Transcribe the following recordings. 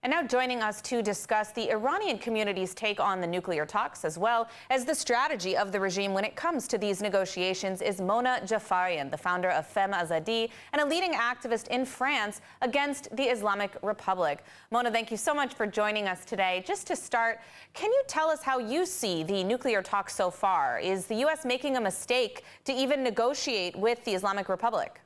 And now joining us to discuss the Iranian community's take on the nuclear talks, as well as the strategy of the regime when it comes to these negotiations, is Mona Jafarian, the founder of Femme Azadi and a leading activist in France against the Islamic Republic. Mona, thank you so much for joining us today. Just to start, can you tell us how you see the nuclear talks so far? Is the U.S. making a mistake to even negotiate with the Islamic Republic?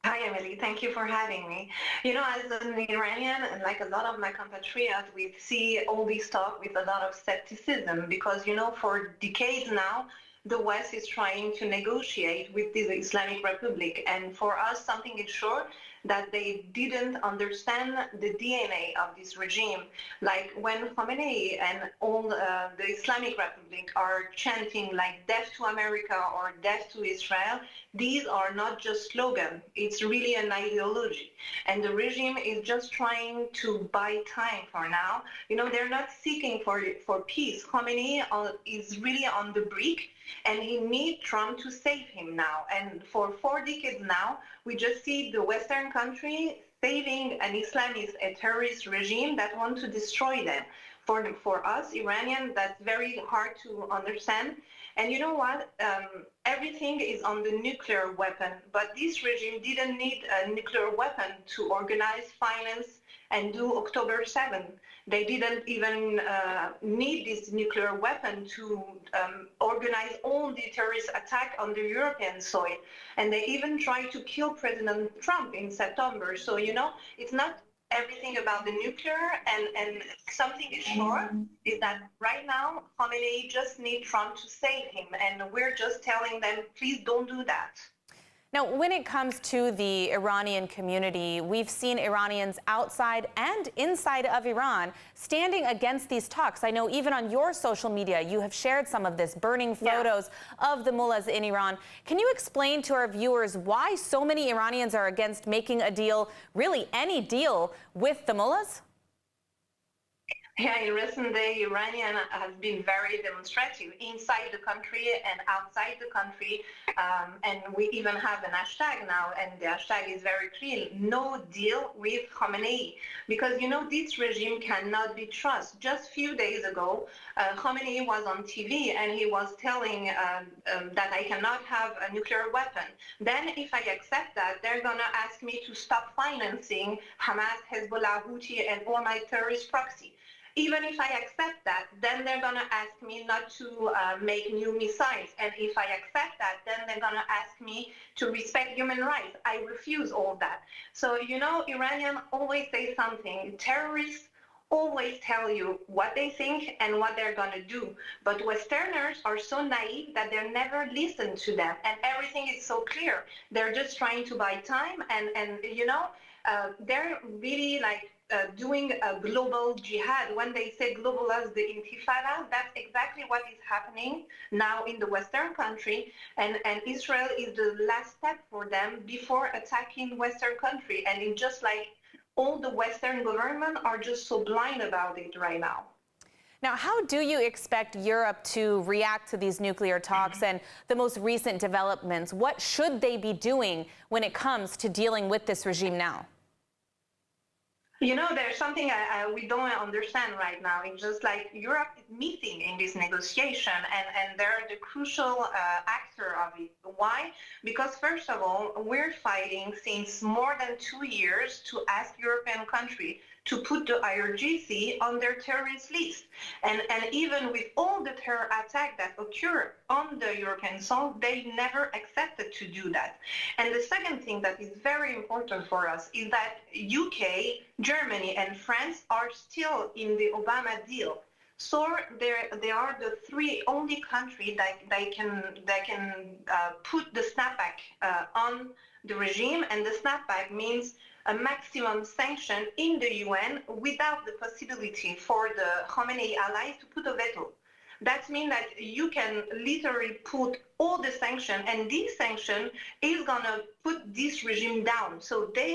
Hi, Emily. Thank you for having me. You know, as an Iranian, and like a lot of my compatriots, we see all this talk with a lot of skepticism because, you know, for decades now, the West is trying to negotiate with the Islamic Republic. And for us, something is sure that they didn't understand the DNA of this regime. Like when Khamenei and all the Islamic Republic are chanting like death to America or death to Israel, these are not just slogans. It's really an ideology. And the regime is just trying to buy time for now. You know, they're not seeking for peace. Khamenei is really on the brink, and he needs Trump to save him now. And for 4 decades now, we just see the Western country saving an Islamist, a terrorist regime that wants to destroy them. For us, Iranian, that's very hard to understand. And you know what? Everything is on the nuclear weapon, but this regime didn't need a nuclear weapon to organize, finance, and do October 7th. They didn't even need this nuclear weapon to organize all the terrorist attack on the European soil. And they even tried to kill President Trump in September. So, you know, it's not everything about the nuclear, and something is sure is that right now, Khamenei just needs Trump to save him. And we're just telling them, please don't do that. Now, when it comes to the Iranian community, we've seen Iranians outside and inside of Iran standing against these talks. I know even on your social media, you have shared some of this, burning photos of the mullahs in Iran. Can you explain to our viewers why so many Iranians are against making a deal, really any deal, with the mullahs? Yeah, in recent days, Iranian has been very demonstrative inside the country and outside the country. And we even have an hashtag now, and the hashtag is very clear: no deal with Khamenei. Because, you know, this regime cannot be trusted. Just a few days ago, Khamenei was on TV and he was telling that I cannot have a nuclear weapon. Then if I accept that, they're going to ask me to stop financing Hamas, Hezbollah, Houthi, and all my terrorist proxy. Even if I accept that, then they're going to ask me not to make new missiles. And if I accept that, then they're going to ask me to respect human rights. I refuse all that. So, you know, Iranians always say something. Terrorists always tell you what they think and what they're going to do. But Westerners are so naive that they never listen to them. And everything is so clear. They're just trying to buy time. And you know, they're really like, doing a global jihad. When they say global as the intifada, that's exactly what is happening now in the Western country. And Israel is the last step for them before attacking Western country. And it's just like all the Western government are just so blind about it right now. Now, how do you expect Europe to react to these nuclear talks and the most recent developments? What should they be doing when it comes to dealing with this regime now? You know, there's something we don't understand right now. It's just like Europe is missing in this negotiation, and they're the crucial actor of it. Why? Because first of all, we're fighting since more than 2 years to ask European countries to put the IRGC on their terrorist list. And even with all the terror attacks that occur on the European soil, they never accepted to do that. And the second thing that is very important for us is that UK, Germany, and France are still in the Obama deal. So they are the 3 only countries that can put the snapback on the regime, and the snapback means a maximum sanction in the UN without the possibility for the Khamenei allies to put a veto. That means that you can literally put all the sanction, and this sanction is going to put this regime down. So they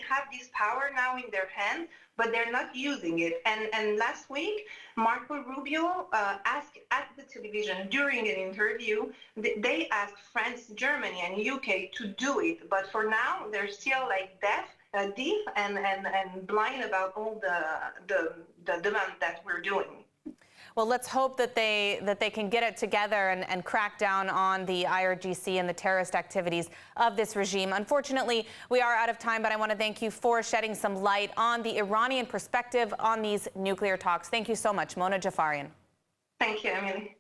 have this power now in their hands, but they're not using it. And last week, Marco Rubio asked at the television during an interview, they asked France, Germany, and UK to do it. But for now, they're still like deaf deaf and blind about all the demand that we're doing. Well, let's hope that they can get it together and crack down on the IRGC and the terrorist activities of this regime. Unfortunately, we are out of time, but I want to thank you for shedding some light on the Iranian perspective on these nuclear talks. Thank you so much, Mona Jafarian. Thank you, Emily.